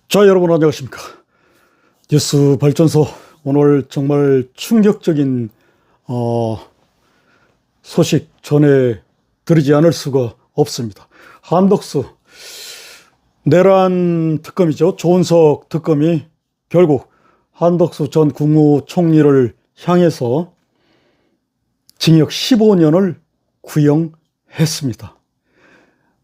자, 여러분 안녕하십니까. 뉴스 발전소, 오늘 정말 충격적인 소식 전해드리지 않을 수가 없습니다. 한덕수 내란 특검이죠. 조은석 특검이 결국 한덕수 전 국무총리를 향해서 징역 15년을 구형했습니다.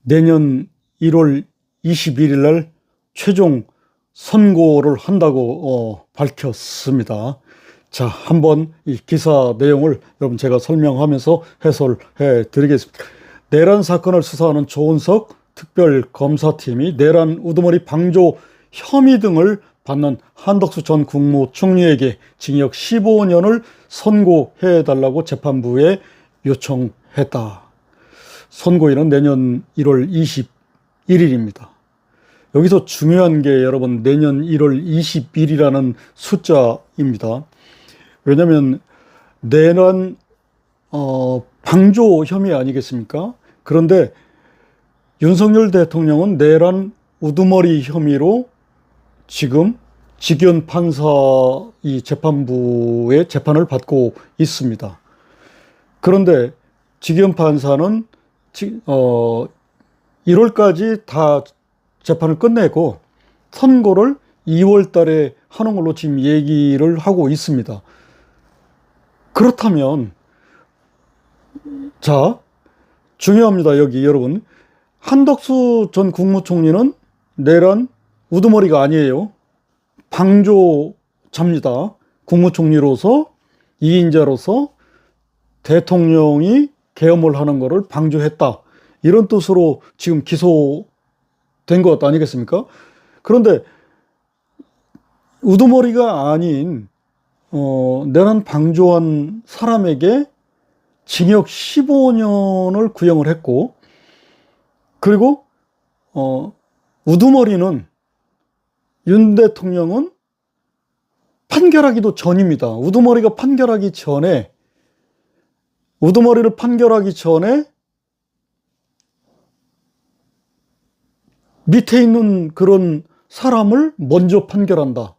내년 1월 21일 날 최종 선고를 한다고 밝혔습니다. 자, 한번 이 기사 내용을 여러분 제가 설명하면서 해설해 드리겠습니다. 내란 사건을 수사하는 조은석 특별검사팀이 내란 우두머리 방조 혐의 등을 받는 한덕수 전 국무총리에게 징역 15년을 선고해달라고 재판부에 요청했다. 선고일은 내년 1월 21일입니다. 여기서 중요한 게 여러분 내년 1월 20일이라는 숫자입니다. 왜냐하면 내란 방조 혐의 아니겠습니까? 그런데 윤석열 대통령은 내란 우두머리 혐의로 지금 직연 판사 이 재판부의 재판을 받고 있습니다. 그런데 직연 판사는 1월까지 다 재판을 끝내고 선고를 2월 달에 하는 걸로 지금 얘기를 하고 있습니다. 그렇다면, 자, 중요합니다. 여기 여러분. 한덕수 전 국무총리는 내란 우두머리가 아니에요. 방조자입니다. 국무총리로서, 2인자로서 대통령이 계엄을 하는 것을 방조했다. 이런 뜻으로 지금 기소된 것 아니겠습니까? 그런데 우두머리가 아닌 내란 방조한 사람에게 징역 15년을 구형을 했고, 그리고 우두머리는 윤 대통령은 판결하기도 전입니다. 우두머리를 판결하기 전에 밑에 있는 그런 사람을 먼저 판결한다.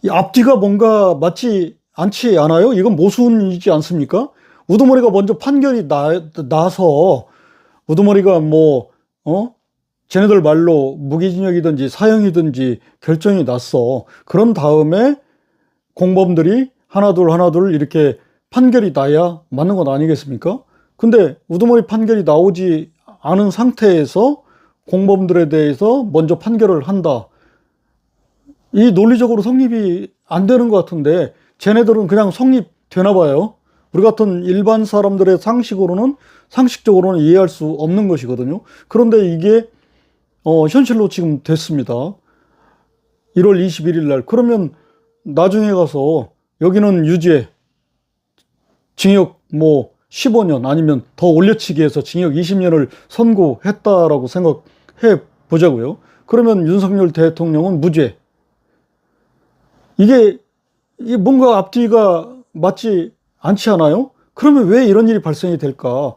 이 앞뒤가 뭔가 맞지 않지 않아요? 이건 모순이지 않습니까? 우두머리가 먼저 판결이 나서 우두머리가 쟤네들 말로 무기징역이든지 사형이든지 결정이 났어. 그런 다음에 공범들이 하나둘 이렇게 판결이 나야 맞는 건 아니겠습니까? 근데 우두머리 판결이 나오지 않은 상태에서 공범들에 대해서 먼저 판결을 한다. 이 논리적으로 성립이 안 되는 것 같은데 쟤네들은 그냥 성립되나 봐요. 우리 같은 일반 사람들의 상식적으로는 이해할 수 없는 것이거든요. 그런데 이게 현실로 지금 됐습니다. 1월 21일 날. 그러면 나중에 가서 여기는 유죄, 징역 15년 아니면 더 올려치기 해서 징역 20년을 선고했다라고 생각해 보자고요. 그러면 윤석열 대통령은 무죄. 이게 뭔가 앞뒤가 맞지 않지 않아요? 그러면 왜 이런 일이 발생이 될까?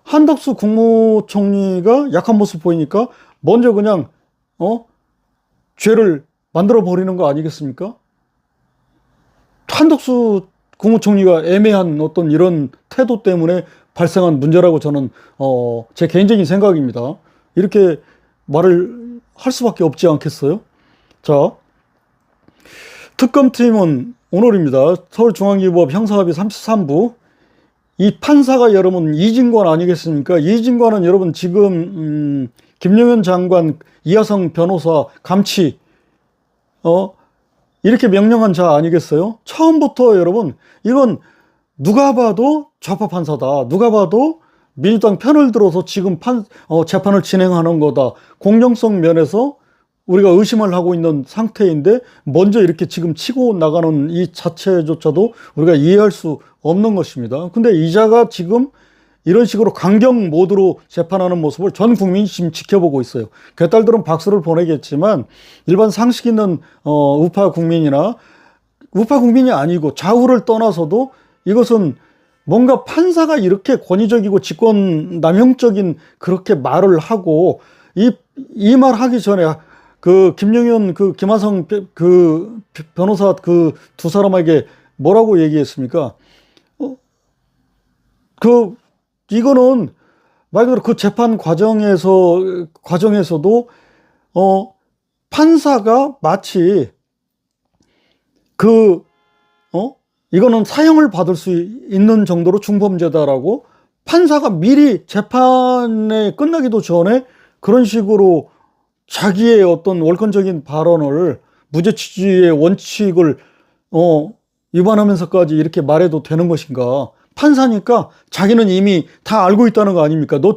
한덕수 국무총리가 약한 모습 보이니까 먼저 그냥 죄를 만들어 버리는 거 아니겠습니까? 한덕수 국무총리가 애매한 어떤 이런 태도 때문에 발생한 문제라고 저는 제 개인적인 생각입니다. 이렇게 말을 할 수밖에 없지 않겠어요? 자, 특검팀은 오늘입니다. 서울중앙지법 형사합의 33부 이 판사가 여러분 이진관 아니겠습니까? 이진관은 여러분 지금 김용현 장관, 이하성 변호사 감치 이렇게 명령한 자 아니겠어요? 처음부터 여러분 이건 누가 봐도 좌파 판사다. 누가 봐도 민주당 편을 들어서 지금 재판을 진행하는 거다. 공정성 면에서 우리가 의심을 하고 있는 상태인데 먼저 이렇게 지금 치고 나가는 이 자체조차도 우리가 이해할 수 없는 것입니다. 근데 이자가 지금 이런 식으로 강경 모드로 재판하는 모습을 전 국민이 지금 지켜보고 있어요. 개딸들은 박수를 보내겠지만 일반 상식 있는 우파 국민이 아니고 좌우를 떠나서도 이것은 뭔가 판사가 이렇게 권위적이고 직권 남용적인 그렇게 말을 하고 이 이 말 하기 전에 그 김영현 그 김하성 그 변호사 그 두 사람에게 뭐라고 얘기했습니까? 그 이거는 말 그대로 그 재판 과정에서도 판사가 마치 그 이거는 사형을 받을 수 있는 정도로 중범죄다라고 판사가 미리 재판에 끝나기도 전에 그런 식으로 자기의 어떤 월권적인 발언을 무죄 취지의 원칙을 위반하면서까지 이렇게 말해도 되는 것인가? 판사니까 자기는 이미 다 알고 있다는 거 아닙니까? 너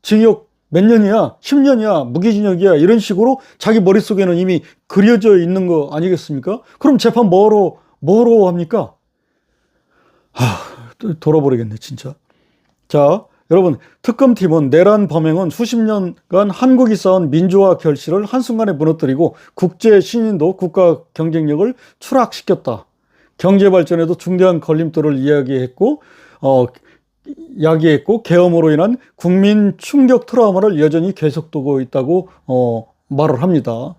징역 몇 년이야? 10년이야? 무기징역이야? 이런 식으로 자기 머릿속에는 이미 그려져 있는 거 아니겠습니까? 그럼 재판 뭐로 합니까? 돌아버리겠네, 진짜. 자, 여러분, 특검팀은 내란 범행은 수십 년간 한국이 쌓은 민주화 결실을 한순간에 무너뜨리고 국제 신인도 국가 경쟁력을 추락시켰다. 경제 발전에도 중대한 걸림돌을 야기했고 계엄으로 인한 국민 충격 트라우마를 여전히 계속두고 있다고 말을 합니다.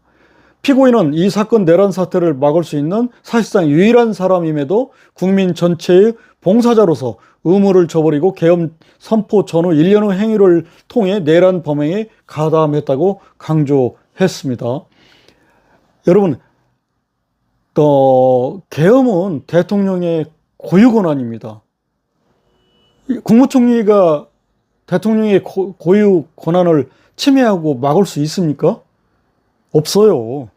피고인은 이 사건 내란 사태를 막을 수 있는 사실상 유일한 사람임에도 국민 전체의 봉사자로서 의무를 저버리고 계엄 선포 전후 1년 후 행위를 통해 내란 범행에 가담했다고 강조했습니다. 여러분, 계엄은 대통령의 고유 권한입니다. 국무총리가 대통령의 고유 권한을 침해하고 막을 수 있습니까? 없어요.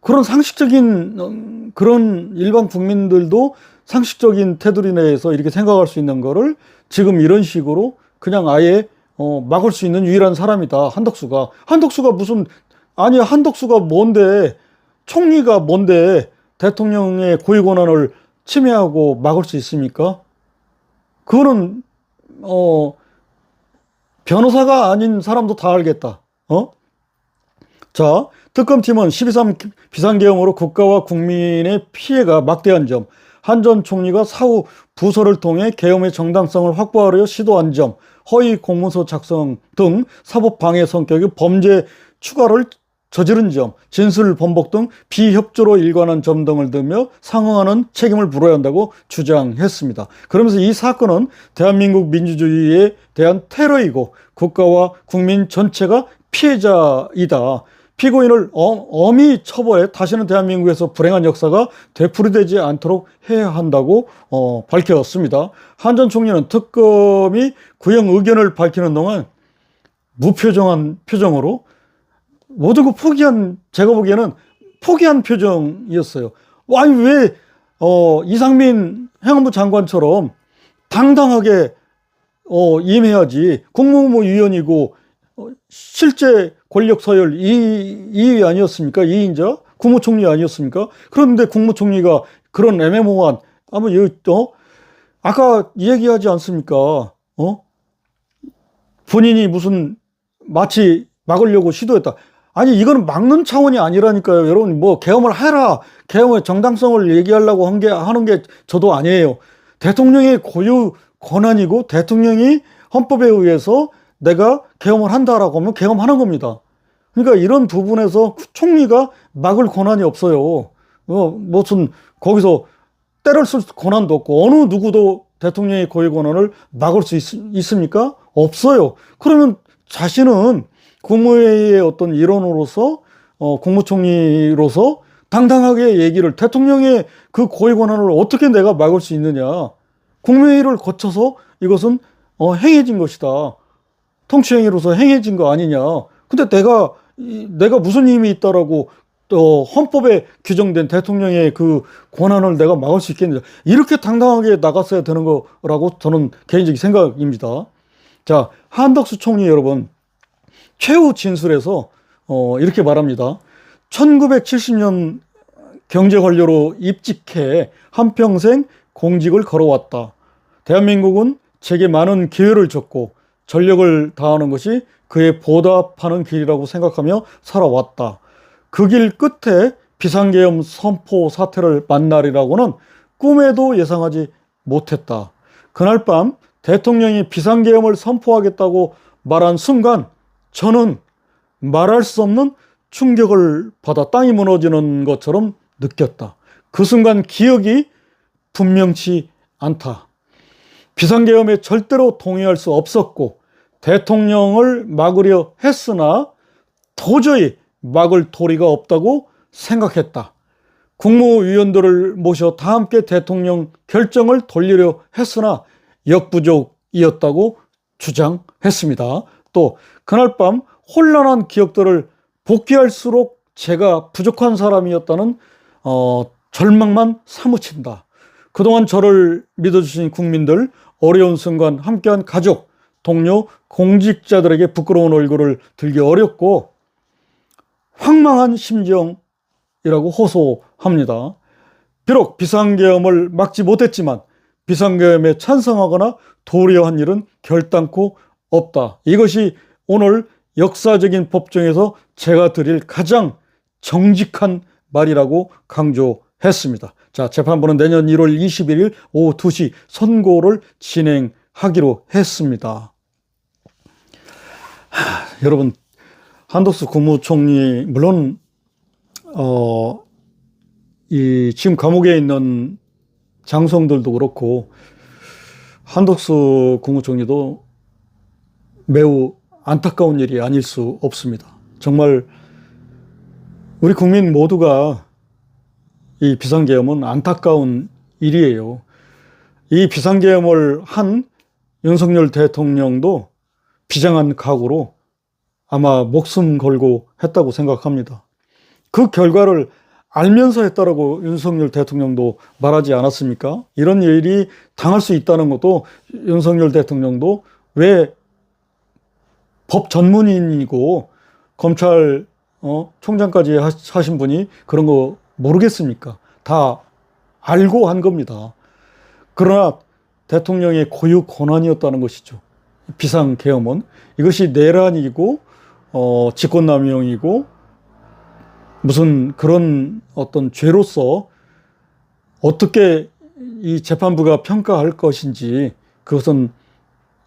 그런 상식적인 그런 일반 국민들도 상식적인 테두리 내에서 이렇게 생각할 수 있는 거를 지금 이런 식으로 그냥 아예 막을 수 있는 유일한 사람이다. 한덕수가 한덕수가 뭔데, 총리가 뭔데 대통령의 고유 권한을 침해하고 막을 수 있습니까? 그거는 변호사가 아닌 사람도 다 알겠다. 자, 특검팀은 12.3 비상계엄으로 국가와 국민의 피해가 막대한 점, 한 전 총리가 사후 부서를 통해 계엄의 정당성을 확보하려 시도한 점, 허위 공문서 작성 등 사법 방해 성격의 범죄 추가를 저지른 점, 진술 번복 등 비협조로 일관한 점 등을 들며 상응하는 책임을 물어야 한다고 주장했습니다. 그러면서 이 사건은 대한민국 민주주의에 대한 테러이고 국가와 국민 전체가 피해자이다. 피고인을 엄히 처벌해 다시는 대한민국에서 불행한 역사가 되풀이되지 않도록 해야 한다고 밝혔습니다. 한 전 총리는 특검이 구형 의견을 밝히는 동안 무표정한 표정으로 모든 거 제가 보기에는 포기한 표정이었어요. 아니, 왜 이상민 행안부 장관처럼 당당하게 임해야지. 국무위원이고 실제 권력 서열 2위 아니었습니까? 2인자? 국무총리 아니었습니까? 그런데 국무총리가 그런 애매모호한, 아까 얘기하지 않습니까? 본인이 무슨 마치 막으려고 시도했다. 아니, 이거는 막는 차원이 아니라니까요. 여러분, 뭐 계엄을 해라, 계엄의 정당성을 얘기하려고 하는 게 저도 아니에요. 대통령의 고유 권한이고 대통령이 헌법에 의해서 내가 계엄을 한다라고 하면 계엄하는 겁니다. 그러니까 이런 부분에서 총리가 막을 권한이 없어요. 무슨 거기서 때를 쓸 권한도 없고 어느 누구도 대통령의 고유 권한을 막을 수 있습니까? 없어요. 그러면 자신은 국무회의의 어떤 일원으로서 국무총리로서 당당하게 얘기를, 대통령의 그 고유 권한을 어떻게 내가 막을 수 있느냐. 국무회의를 거쳐서 이것은 행해진 것이다. 통치행위로서 행해진 거 아니냐. 근데 내가 무슨 힘이 있다라고 헌법에 규정된 대통령의 그 권한을 내가 막을 수 있겠느냐. 이렇게 당당하게 나갔어야 되는 거라고 저는 개인적인 생각입니다. 자, 한덕수 총리 여러분, 최후 진술에서 이렇게 말합니다. 1970년 경제관료로 입직해 한평생 공직을 걸어왔다. 대한민국은 제게 많은 기회를 줬고 전력을 다하는 것이 그에 보답하는 길이라고 생각하며 살아왔다. 그 길 끝에 비상계엄 선포 사태를 만나리라고는 꿈에도 예상하지 못했다. 그날 밤 대통령이 비상계엄을 선포하겠다고 말한 순간 저는 말할 수 없는 충격을 받아 땅이 무너지는 것처럼 느꼈다. 그 순간 기억이 분명치 않다. 비상계엄에 절대로 동의할 수 없었고 대통령을 막으려 했으나 도저히 막을 도리가 없다고 생각했다. 국무위원들을 모셔 다 함께 대통령 결정을 돌리려 했으나 역부족이었다고 주장했습니다. 또 그날 밤 혼란한 기억들을 복귀할수록 제가 부족한 사람이었다는 절망만 사무친다. 그동안 저를 믿어주신 국민들, 어려운 순간 함께한 가족, 동료, 공직자들에게 부끄러운 얼굴을 들기 어렵고 황망한 심정이라고 호소합니다. 비록 비상계엄을 막지 못했지만 비상계엄에 찬성하거나 도리어한 일은 결단코 없다. 이것이 오늘 역사적인 법정에서 제가 드릴 가장 정직한 말이라고 강조했습니다. 자, 재판부는 내년 1월 21일 오후 2시 선고를 진행하기로 했습니다. 여러분, 한덕수 국무총리 물론 지금 감옥에 있는 장성들도 그렇고 한덕수 국무총리도 매우 안타까운 일이 아닐 수 없습니다. 정말 우리 국민 모두가 이 비상계엄은 안타까운 일이에요. 이 비상계엄을 한 윤석열 대통령도 비장한 각오로 아마 목숨 걸고 했다고 생각합니다. 그 결과를 알면서 했다라고 윤석열 대통령도 말하지 않았습니까? 이런 일이 당할 수 있다는 것도 윤석열 대통령도 왜 법 전문인이고 검찰 총장까지 하신 분이 그런 거 모르겠습니까? 다 알고 한 겁니다. 그러나 대통령의 고유 권한이었다는 것이죠. 비상계엄은 이것이 내란이고 직권남용이고 무슨 그런 어떤 죄로서 어떻게 이 재판부가 평가할 것인지 그것은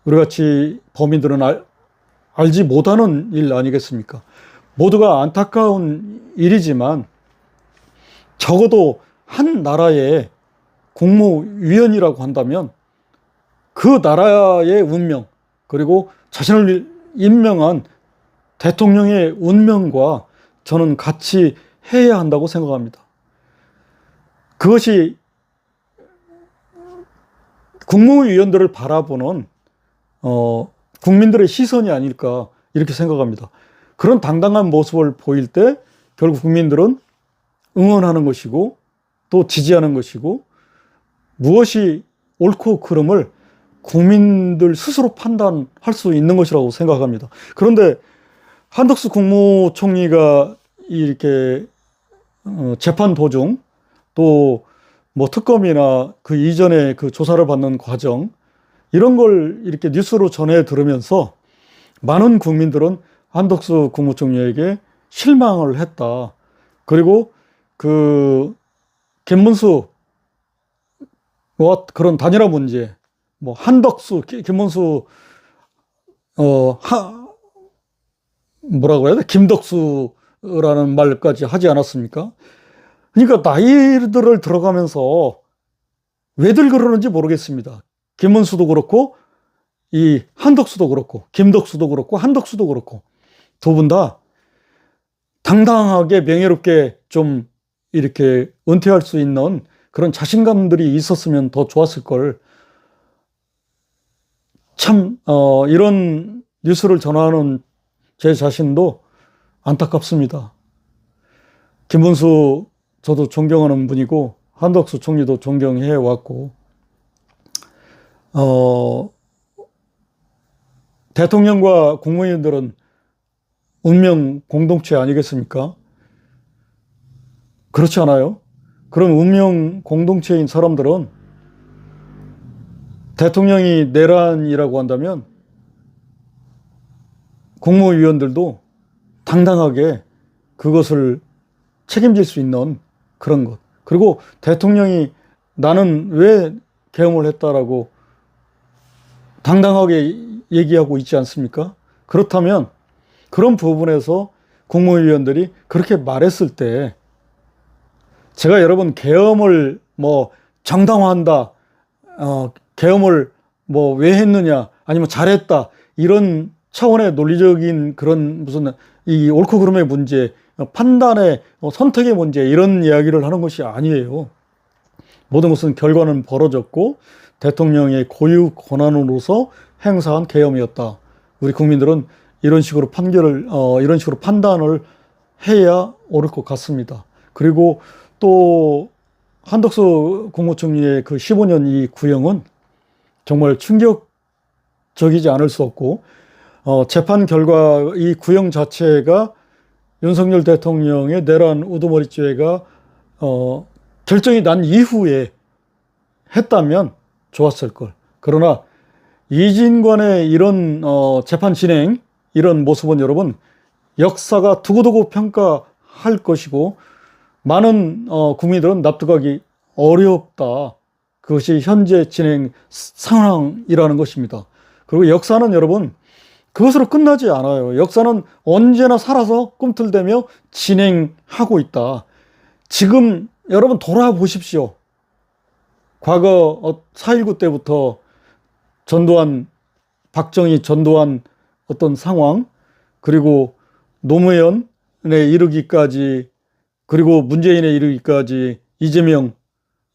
우리같이 범인들은 알지 못하는 일 아니겠습니까? 모두가 안타까운 일이지만 적어도 한 나라의 국무위원이라고 한다면 그 나라의 운명 그리고 자신을 임명한 대통령의 운명과 저는 같이 해야 한다고 생각합니다. 그것이 국무위원들을 바라보는 국민들의 시선이 아닐까 이렇게 생각합니다. 그런 당당한 모습을 보일 때 결국 국민들은 응원하는 것이고 또 지지하는 것이고 무엇이 옳고 그름을 국민들 스스로 판단할 수 있는 것이라고 생각합니다. 그런데 한덕수 국무총리가 이렇게 재판 도중 또 뭐 특검이나 그 이전에 그 조사를 받는 과정 이런 걸 이렇게 뉴스로 전해 들으면서 많은 국민들은 한덕수 국무총리에게 실망을 했다. 그리고 그 김문수와 그런 단일화 문제, 뭐 한덕수, 김문수 뭐라고 해야 돼? 김덕수라는 말까지 하지 않았습니까? 그러니까 나이들을 들어가면서 왜들 그러는지 모르겠습니다. 김문수도 그렇고 이 한덕수도 그렇고 김덕수도 그렇고 한덕수도 그렇고 두 분 다 당당하게 명예롭게 좀 이렇게 은퇴할 수 있는 그런 자신감들이 있었으면 더 좋았을 걸. 참 이런 뉴스를 전하는 제 자신도 안타깝습니다. 김문수 저도 존경하는 분이고 한덕수 총리도 존경해 왔고 대통령과 국무위원들은 운명 공동체 아니겠습니까? 그렇지 않아요? 그럼 운명 공동체인 사람들은 대통령이 내란이라고 한다면 국무위원들도 당당하게 그것을 책임질 수 있는 그런 것. 그리고 대통령이 나는 왜 계엄을 했다라고 당당하게 얘기하고 있지 않습니까? 그렇다면 그런 부분에서 국무위원들이 그렇게 말했을 때 제가 여러분 계엄을 뭐 정당화한다, 계엄을 뭐 왜 했느냐, 아니면 잘했다, 이런 차원의 논리적인 그런 무슨 이 옳고 그름의 문제, 판단의 선택의 문제, 이런 이야기를 하는 것이 아니에요. 모든 것은 결과는 벌어졌고 대통령의 고유 권한으로서 행사한 계엄이었다. 우리 국민들은 이런 식으로 이런 식으로 판단을 해야 옳을 것 같습니다. 그리고 또 한덕수 국무총리의 그 15년 이 구형은 정말 충격적이지 않을 수 없고, 재판 결과 이 구형 자체가 윤석열 대통령의 내란 우두머리죄가 결정이 난 이후에 했다면 좋았을 걸. 그러나 이진관의 이런 재판 진행, 이런 모습은 여러분 역사가 두고두고 평가할 것이고, 많은 국민들은 납득하기 어렵다. 그것이 현재 진행 상황이라는 것입니다. 그리고 역사는 여러분 그것으로 끝나지 않아요. 역사는 언제나 살아서 꿈틀대며 진행하고 있다. 지금 여러분 돌아보십시오. 과거 4.19 때부터 전두환, 박정희, 전두환 어떤 상황, 그리고 노무현에 이르기까지, 그리고 문재인에 이르기까지, 이재명,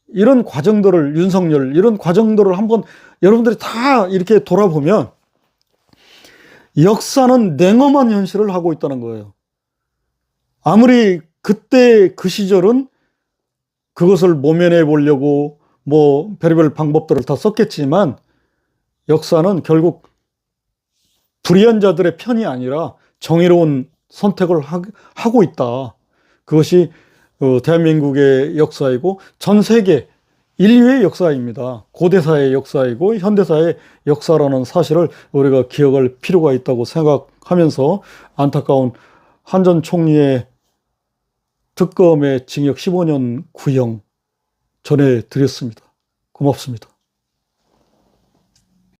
이런 과정들을, 윤석열, 이런 과정들을 한번 여러분들이 다 이렇게 돌아보면 역사는 냉엄한 현실을 하고 있다는 거예요. 아무리 그때 그 시절은 그것을 모면해 보려고 뭐 별의별 방법들을 다 썼겠지만 역사는 결국 불의한 자들의 편이 아니라 정의로운 선택을 하고 있다. 그것이 대한민국의 역사이고 전 세계 인류의 역사입니다. 고대사의 역사이고 현대사의 역사라는 사실을 우리가 기억할 필요가 있다고 생각하면서 안타까운 한 전 총리의 특검의 징역 15년 구형 전해드렸습니다. 고맙습니다.